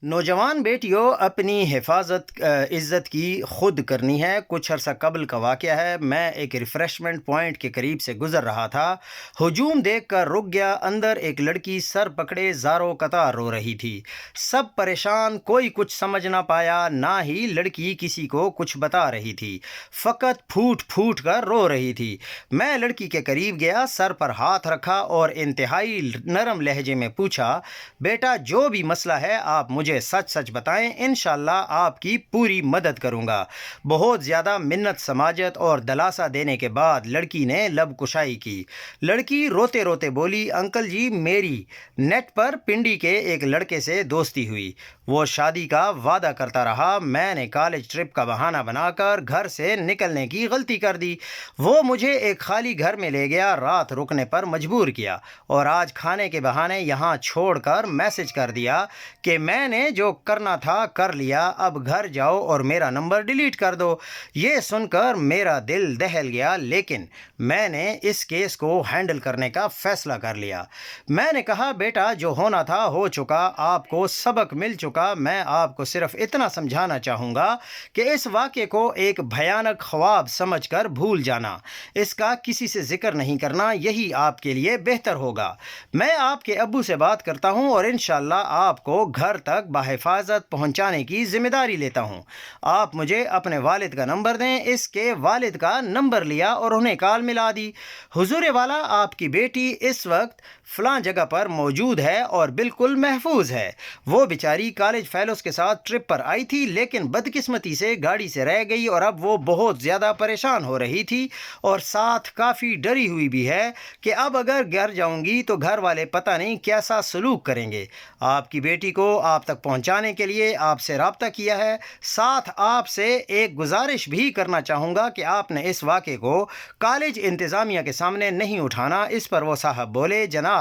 نوجوان بیٹیوں، اپنی حفاظت عزت کی خود کرنی ہے۔ کچھ عرصہ قبل کا واقعہ ہے، میں ایک ریفریشمنٹ پوائنٹ کے قریب سے گزر رہا تھا۔ ہجوم دیکھ کر رک گیا۔ اندر ایک لڑکی سر پکڑے زاروں قطار رو رہی تھی۔ سب پریشان، کوئی کچھ سمجھ نہ پایا، نہ ہی لڑکی کسی کو کچھ بتا رہی تھی، فقط پھوٹ پھوٹ کر رو رہی تھی۔ میں لڑکی کے قریب گیا، سر پر ہاتھ رکھا اور انتہائی نرم لہجے میں پوچھا، بیٹا جو بھی مسئلہ ہے آپ مجھے سچ سچ بتائیں، انشاءاللہ آپ کی پوری مدد کروں گا۔ بہت زیادہ منت سماجت اور دلاسا دینے کے بعد لڑکی نے لب کشائی کی۔ لڑکی روتے روتے بولی، انکل جی میری نیٹ پر پنڈی کے ایک لڑکے سے دوستی ہوئی، وہ شادی کا وعدہ کرتا رہا، میں نے کالج ٹرپ کا بہانہ بنا کر گھر سے نکلنے کی غلطی کر دی، وہ مجھے ایک خالی گھر میں لے گیا، رات رکنے پر مجبور کیا، اور آج کھانے کے بہانے یہاں چھوڑ کر میسج کر دیا کہ میں نے جو کرنا تھا کر لیا، اب گھر جاؤ اور میرا نمبر ڈیلیٹ کر دو۔ یہ سن کر میرا دل دہل گیا، لیکن میں نے اس کیس کو ہینڈل کرنے کا فیصلہ کر لیا۔ میں نے کہا، بیٹا جو ہونا تھا ہو چکا، آپ کو سبق مل چکا، میں آپ کو صرف اتنا سمجھانا چاہوں گا کہ اس واقعے کو ایک بھیانک خواب سمجھ کر بھول جانا، اس کا کسی سے ذکر نہیں کرنا، یہی آپ کے لیے بہتر ہوگا۔ میں آپ کے ابو سے بات کرتا ہوں اور انشاءاللہ آپ کو گھر تک بحفاظت پہنچانے کی ذمہ داری لیتا ہوں۔ آپ مجھے اپنے والد کا نمبر دیں۔ اس کے والد کا نمبر لیا اور انہیں کال ملا دی۔ حضور والا، آپ کی بیٹی اس وقت فلاں جگہ پر موجود ہے اور بالکل محفوظ ہے۔ وہ بیچاری کالج فیلوز کے ساتھ ٹرپ پر آئی تھی، لیکن بدقسمتی سے گاڑی سے رہ گئی اور اب وہ بہت زیادہ پریشان ہو رہی تھی اور ساتھ کافی ڈری ہوئی بھی ہے کہ اب اگر گھر جاؤں گی تو گھر والے پتہ نہیں کیسا سلوک کریں گے۔ آپ کی بیٹی کو آپ تک پہنچانے کے لیے آپ سے رابطہ کیا ہے۔ ساتھ آپ سے ایک گزارش بھی کرنا چاہوں گا کہ آپ نے اس واقعے کو کالج انتظامیہ کے سامنے نہیں اٹھانا۔ اس پر وہ صاحب بولے، جناب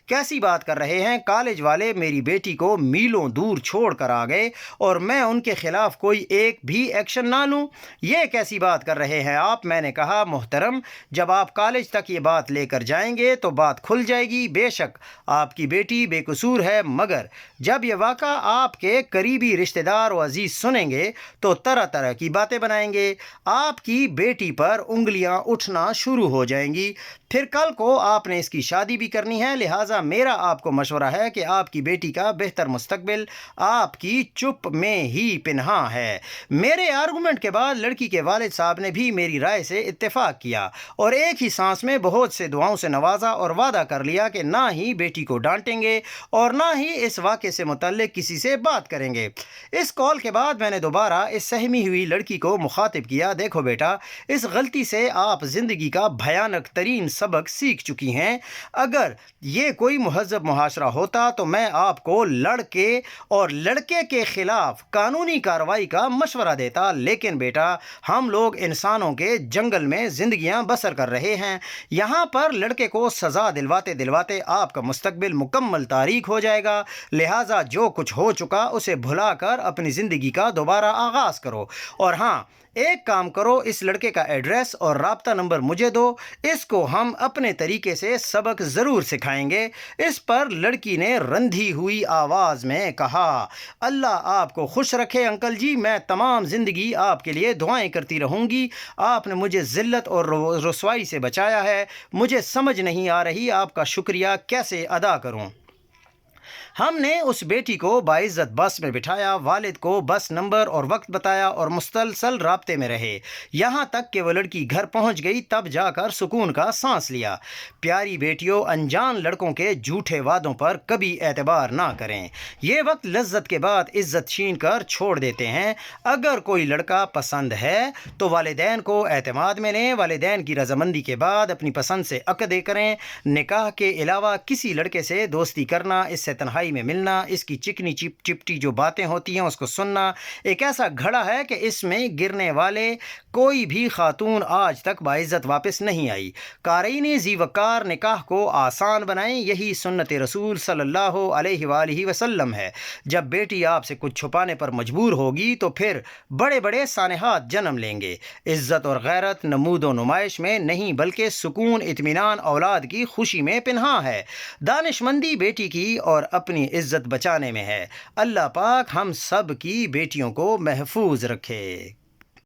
کیسی بات کر رہے ہیں، کالج والے میری بیٹی کو میلوں دور چھوڑ کر آ گئے اور میں ان کے خلاف کوئی ایک بھی ایکشن نہ لوں، یہ کیسی بات کر رہے ہیں آپ؟ میں نے کہا، محترم جب آپ کالج تک یہ بات لے کر جائیں گے تو بات کھل جائے گی۔ بے شک آپ کی بیٹی بے قصور ہے، مگر جب یہ واقعہ آپ کے قریبی رشتہ دار و عزیز سنیں گے تو طرح طرح کی باتیں بنائیں گے، آپ کی بیٹی پر انگلیاں اٹھنا شروع ہو جائیں گی، پھر کل کو آپ نے اس کی شادی بھی کرنی ہے۔ لہٰذا میرا آپ کو مشورہ ہے کہ آپ کی بیٹی کا بہتر مستقبل آپ کی چپ میں ہی پنہاں ہے۔ میرے آرگومنٹ کے بعد لڑکی کے والد صاحب نے بھی میری رائے سے اتفاق کیا اور ایک ہی سانس میں بہت سے دعاؤں سے نوازا اور وعدہ کر لیا کہ نہ ہی بیٹی کو ڈانٹیں گے اور نہ ہی اس واقعے سے متعلق کسی سے بات کریں گے۔ اس کال کے بعد میں نے دوبارہ اس سہمی ہوئی لڑکی کو مخاطب کیا، دیکھو بیٹا، اس غلطی سے آپ زندگی کا بھیانک ترین سبق سیکھ چکی ہیں۔ اگر یہ کوئی مہذب معاشرہ ہوتا تو میں آپ کو لڑکے اور لڑکے کے خلاف قانونی کارروائی کا مشورہ دیتا، لیکن بیٹا ہم لوگ انسانوں کے جنگل میں زندگیاں بسر کر رہے ہیں، یہاں پر لڑکے کو سزا دلواتے دلواتے آپ کا مستقبل مکمل تاریک ہو جائے گا۔ لہٰذا جو کچھ ہو چکا اسے بھلا کر اپنی زندگی کا دوبارہ آغاز کرو، اور ہاں ایک کام کرو، اس لڑکے کا ایڈریس اور رابطہ نمبر مجھے دو، اس کو ہم اپنے طریقے سے سبق ضرور سکھائیں گے۔ اس پر لڑکی نے رندھی ہوئی آواز میں کہا، اللہ آپ کو خوش رکھے انکل جی، میں تمام زندگی آپ کے لیے دعائیں کرتی رہوں گی، آپ نے مجھے ذلت اور رسوائی سے بچایا ہے، مجھے سمجھ نہیں آ رہی آپ کا شکریہ کیسے ادا کروں۔ ہم نے اس بیٹی کو باعزت بس میں بٹھایا، والد کو بس نمبر اور وقت بتایا اور مسلسل رابطے میں رہے، یہاں تک کہ وہ لڑکی گھر پہنچ گئی، تب جا کر سکون کا سانس لیا۔ پیاری بیٹیوں، انجان لڑکوں کے جھوٹے وعدوں پر کبھی اعتبار نہ کریں، یہ وقت لذت کے بعد عزت چھین کر چھوڑ دیتے ہیں۔ اگر کوئی لڑکا پسند ہے تو والدین کو اعتماد میں لیں، والدین کی رضامندی کے بعد اپنی پسند سے عقد کریں۔ نکاح کے علاوہ کسی لڑکے سے دوستی کرنا، اس سے تنہائی میں ملنا، اس کی چکنی چپٹی جو باتیں ہوتی ہیں اس کو سننا، ایک ایسا گھڑا ہے کہ اس میں گرنے والے کوئی بھی خاتون آج تک باعزت واپس نہیں آئی۔ قارئین ذی وقار، نکاح کو آسان بنائیں، یہی سنت رسول صلی اللہ علیہ وآلہ وسلم ہے۔ جب بیٹی آپ سے کچھ چھپانے پر مجبور ہوگی تو پھر بڑے بڑے سانحات جنم لیں گے۔ عزت اور غیرت نمود و نمائش میں نہیں بلکہ سکون اطمینان اولاد کی خوشی میں پنہاں ہے۔ دانشمندی بیٹی کی اور اپنی اپنی عزت بچانے میں ہے۔ اللہ پاک ہم سب کی بیٹیوں کو محفوظ رکھے۔